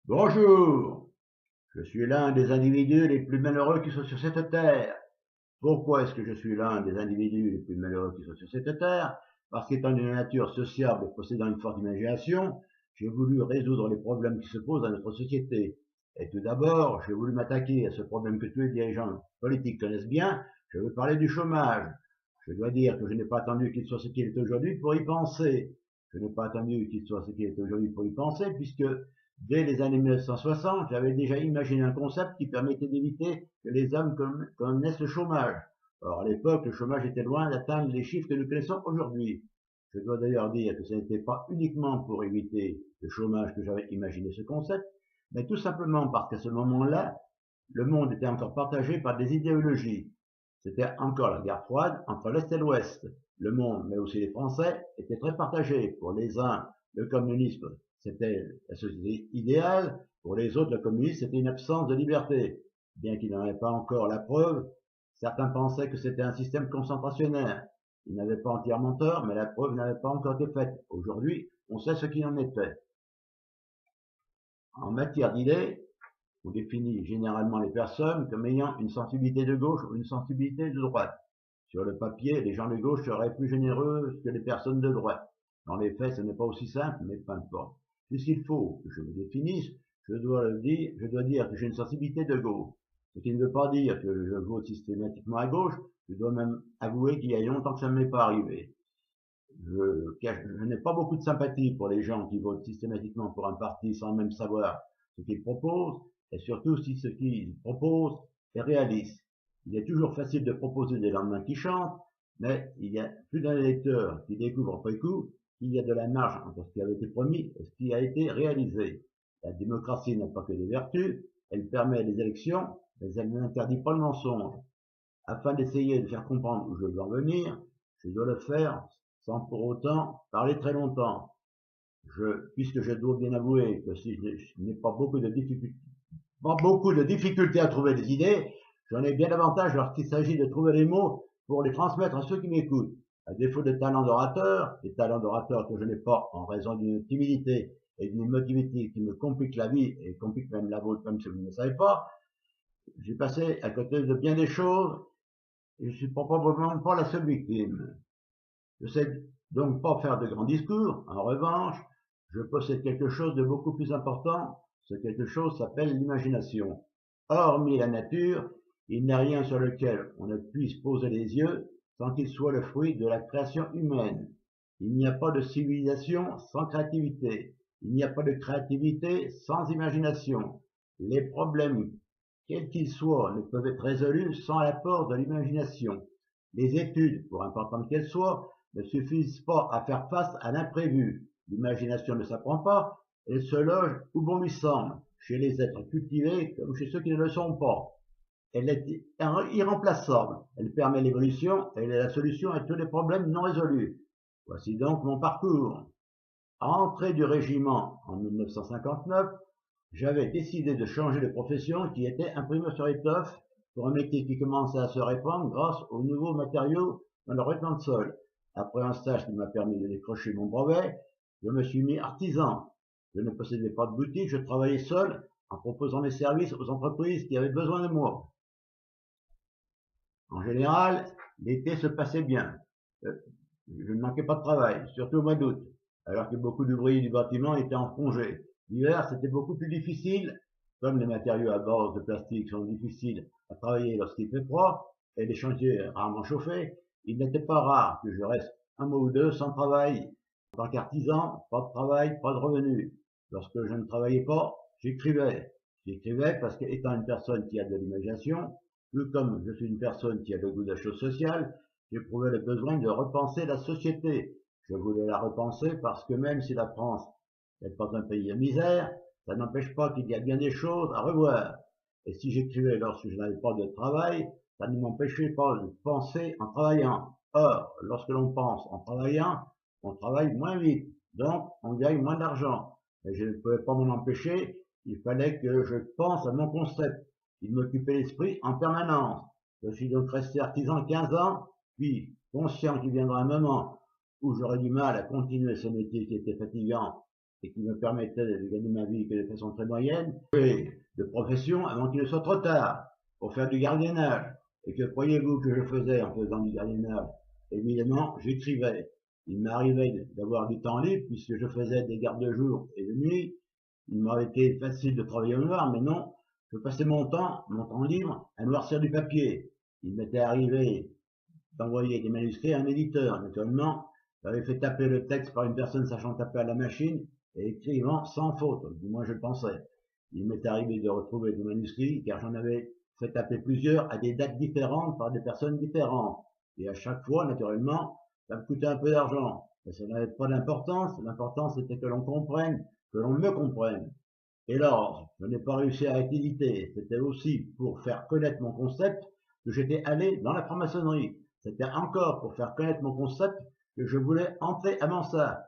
Bonjour, je suis l'un des individus les plus malheureux qui soient sur cette terre. Pourquoi est-ce que je suis l'un des individus les plus malheureux qui soient sur cette terre? Parce qu'étant d'une nature sociable et possédant une forte imagination, j'ai voulu résoudre les problèmes qui se posent dans notre société. Et tout d'abord, j'ai voulu m'attaquer à ce problème que tous les dirigeants politiques connaissent bien. Je veux parler du chômage. Je dois dire que je n'ai pas attendu qu'il soit ce qu'il est aujourd'hui pour y penser. Je n'ai pas attendu qu'il soit ce qu'il est aujourd'hui pour y penser, puisque dès les années 1960, j'avais déjà imaginé un concept qui permettait d'éviter que les hommes connaissent le chômage. Or, à l'époque, le chômage était loin d'atteindre les chiffres que nous connaissons aujourd'hui. Je dois d'ailleurs dire que ce n'était pas uniquement pour éviter le chômage que j'avais imaginé ce concept, mais tout simplement parce qu'à ce moment-là, le monde était encore partagé par des idéologies. C'était encore la guerre froide entre l'Est et l'Ouest. Le monde, mais aussi les Français, étaient très partagés. Pour les uns, le communisme, c'était la société idéale. Pour les autres, le communisme, c'était une absence de liberté. Bien qu'ils n'en avaient pas encore la preuve, certains pensaient que c'était un système concentrationnaire. Ils n'avaient pas entièrement tort, mais la preuve n'avait pas encore été faite. Aujourd'hui, on sait ce qu'il en était. En matière d'idées, on définit généralement les personnes comme ayant une sensibilité de gauche ou une sensibilité de droite. Sur le papier, les gens de gauche seraient plus généreux que les personnes de droite. Dans les faits, ce n'est pas aussi simple, mais peu importe. Puisqu'il faut que je me définisse, je dois dire que j'ai une sensibilité de gauche. Ce qui ne veut pas dire que je vote systématiquement à gauche, je dois même avouer qu'il y a longtemps que ça ne m'est pas arrivé. Je n'ai pas beaucoup de sympathie pour les gens qui votent systématiquement pour un parti sans même savoir ce qu'il propose, et surtout si ce qu'il propose est réaliste. Il est toujours facile de proposer des lendemains qui chantent, mais il y a plus d'un électeur qui découvre après coup qu'il y a de la marge entre ce qui avait été promis et ce qui a été réalisé. La démocratie n'a pas que des vertus, elle permet les élections, mais elle n'interdit pas le mensonge. Afin d'essayer de faire comprendre où je veux en venir, je dois le faire sans pour autant parler très longtemps. Puisque je dois bien avouer que si je n'ai pas beaucoup de difficultés à trouver des idées, j'en ai bien davantage lorsqu'il s'agit de trouver les mots pour les transmettre à ceux qui m'écoutent. À défaut de talents d'orateur, des talents d'orateur que je n'ai pas en raison d'une timidité et d'une émotivité qui me compliquent la vie et compliquent même la vôtre, même si vous ne le savez pas, j'ai passé à côté de bien des choses et je suis probablement pas la seule victime. Je sais donc pas faire de grands discours. En revanche, je possède quelque chose de beaucoup plus important. Ce quelque chose s'appelle l'imagination. Hormis la nature, il n'y a rien sur lequel on ne puisse poser les yeux sans qu'il soit le fruit de la création humaine. Il n'y a pas de civilisation sans créativité. Il n'y a pas de créativité sans imagination. Les problèmes, quels qu'ils soient, ne peuvent être résolus sans l'apport de l'imagination. Les études, pour importantes qu'elles soient, ne suffisent pas à faire face à l'imprévu. L'imagination ne s'apprend pas, elle se loge où bon lui semble, chez les êtres cultivés comme chez ceux qui ne le sont pas. Elle est irremplaçable, elle permet l'évolution et elle est la solution à tous les problèmes non résolus. Voici donc mon parcours. À l'entrée du régiment en 1959, j'avais décidé de changer de profession qui était imprimeur sur étoffe pour un métier qui commençait à se répandre grâce aux nouveaux matériaux dans le revêtement de sol. Après un stage qui m'a permis de décrocher mon brevet, je me suis mis artisan. Je ne possédais pas de boutique, je travaillais seul en proposant mes services aux entreprises qui avaient besoin de moi. En général, l'été se passait bien. Euh, je ne manquais pas de travail, surtout au mois d'août, alors que beaucoup d'ouvriers du bâtiment étaient en congé. L'hiver, c'était beaucoup plus difficile, comme les matériaux à base de plastique sont difficiles à travailler lorsqu'il fait froid, et les chantiers rarement chauffés, il n'était pas rare que je reste un mois ou deux sans travail. En tant qu'artisan, pas de travail, pas de revenus. Lorsque je ne travaillais pas, j'écrivais. J'écrivais parce qu'étant une personne qui a de l'imagination, tout comme je suis une personne qui a le goût de la chose sociale, j'éprouvais le besoin de repenser la société. Je voulais la repenser parce que même si la France n'est pas un pays de misère, ça n'empêche pas qu'il y a bien des choses à revoir. Et si j'écrivais lorsque je n'avais pas de travail, ça ne m'empêchait pas de penser en travaillant. Or, lorsque l'on pense en travaillant, on travaille moins vite, donc on gagne moins d'argent. Mais je ne pouvais pas m'en empêcher, il fallait que je pense à mon concept. Il m'occupait l'esprit en permanence. Je suis donc resté artisan 15 ans, puis conscient qu'il viendra un moment où j'aurais du mal à continuer ce métier qui était fatigant et qui me permettait de gagner ma vie que de façon très moyenne, et de profession avant qu'il ne soit trop tard pour faire du gardiennage. Et que croyez-vous que je faisais en faisant du gardiennage? Évidemment, j'écrivais. Il m'arrivait d'avoir du temps libre puisque je faisais des gardes de jour et de nuit. Il m'aurait été facile de travailler au noir, mais non, je passais mon temps libre, à noircir du papier. Il m'était arrivé d'envoyer des manuscrits à un éditeur. Naturellement, j'avais fait taper le texte par une personne sachant taper à la machine et écrivant sans faute, du moins je le pensais. Il m'est arrivé de retrouver des manuscrits car j'en avais fait taper plusieurs à des dates différentes par des personnes différentes. Et à chaque fois, naturellement, ça me coûtait un peu d'argent. Mais ça n'avait pas d'importance. L'important, c'était que l'on comprenne, que l'on me comprenne. Et lors, je n'ai pas réussi à être édité. C'était aussi pour faire connaître mon concept que j'étais allé dans la franc-maçonnerie. C'était encore pour faire connaître mon concept que je voulais entrer à Mansart.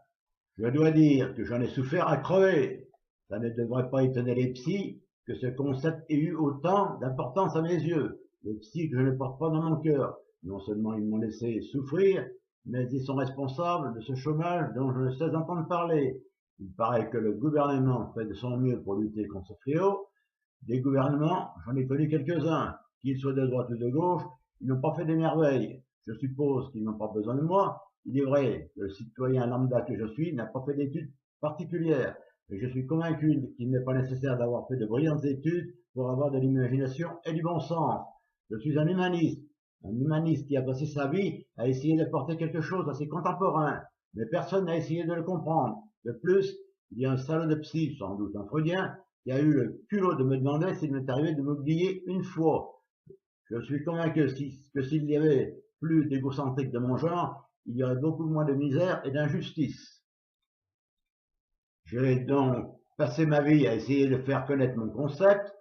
Je dois dire que j'en ai souffert à crever. Ça ne devrait pas étonner les psys que ce concept ait eu autant d'importance à mes yeux. Les psys que je ne porte pas dans mon cœur. Non seulement ils m'ont laissé souffrir, mais ils sont responsables de ce chômage dont je ne sais entendre parler. Il paraît que le gouvernement fait de son mieux pour lutter contre ce fléau. Des gouvernements, j'en ai connu quelques-uns, qu'ils soient de droite ou de gauche, ils n'ont pas fait des merveilles. Je suppose qu'ils n'ont pas besoin de moi. Il est vrai que le citoyen lambda que je suis n'a pas fait d'études particulières, mais je suis convaincu qu'il n'est pas nécessaire d'avoir fait de brillantes études pour avoir de l'imagination et du bon sens. Je suis un humaniste qui a passé sa vie à essayer d'apporter quelque chose à ses contemporains, mais personne n'a essayé de le comprendre. De plus, il y a un salaud de psy, sans doute un freudien, qui a eu le culot de me demander s'il m'est arrivé de m'oublier une fois. Je suis convaincu que s'il y avait plus d'égocentriques de mon genre, il y aurait beaucoup moins de misère et d'injustice. J'ai donc passé ma vie à essayer de faire connaître mon concept.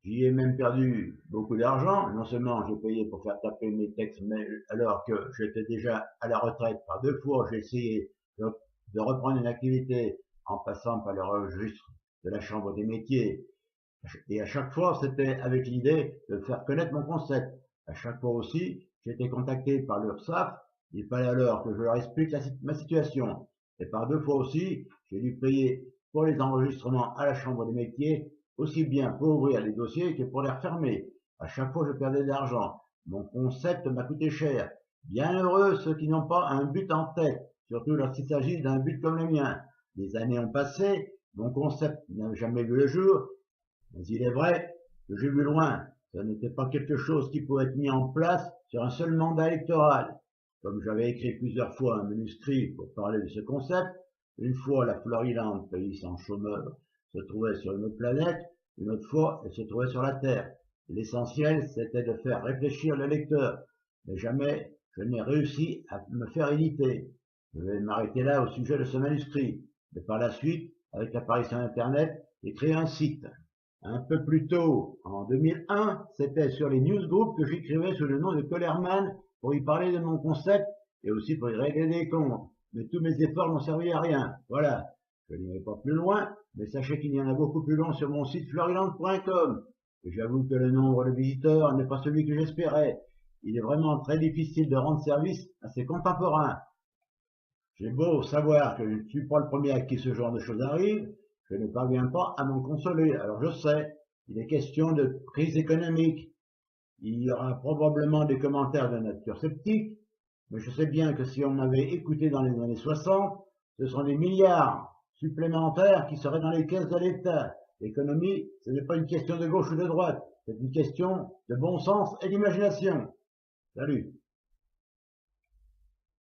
J'y ai même perdu beaucoup d'argent. Non seulement j'ai payé pour faire taper mes textes, mais alors que j'étais déjà à la retraite par 2 fois, j'ai essayé de reprendre une activité en passant par le registre de la Chambre des métiers. Et à chaque fois, c'était avec l'idée de faire connaître mon concept. À chaque fois aussi, j'ai été contacté par l'URSSAF. Il fallait alors que je leur explique ma situation. Et par 2 fois aussi, j'ai dû payer pour les enregistrements à la Chambre des métiers, aussi bien pour ouvrir les dossiers que pour les refermer. À chaque fois, je perdais de l'argent. Mon concept m'a coûté cher. Bien heureux ceux qui n'ont pas un but en tête, surtout lorsqu'il s'agit d'un but comme le mien. Les années ont passé, mon concept n'a jamais vu le jour, mais il est vrai que j'ai vu loin. Ça n'était pas quelque chose qui pouvait être mis en place sur un seul mandat électoral. Comme j'avais écrit plusieurs fois un manuscrit pour parler de ce concept, une fois la Florilande, pays sans chômeurs, se trouvait sur une autre planète, une autre fois elle se trouvait sur la Terre. L'essentiel, c'était de faire réfléchir le lecteur, mais jamais je n'ai réussi à me faire éditer. Je vais m'arrêter là au sujet de ce manuscrit, mais par la suite, avec l'apparition d'Internet, j'ai créé un site. Un peu plus tôt, en 2001, c'était sur les newsgroups que j'écrivais sous le nom de Collerman pour y parler de mon concept et aussi pour y régler des comptes. Mais tous mes efforts n'ont servi à rien. Voilà. Je n'irai pas plus loin, mais sachez qu'il y en a beaucoup plus long sur mon site floriland.com. Et j'avoue que le nombre de visiteurs n'est pas celui que j'espérais. Il est vraiment très difficile de rendre service à ses contemporains. J'ai beau savoir que je ne suis pas le premier à qui ce genre de choses arrive, je ne parviens pas à m'en consoler. Alors je sais, il est question de crise économique. Il y aura probablement des commentaires de nature sceptique, mais je sais bien que si on m'avait écouté dans les années 60, ce sont des milliards supplémentaires qui seraient dans les caisses de l'État. L'économie, ce n'est pas une question de gauche ou de droite, c'est une question de bon sens et d'imagination. Salut.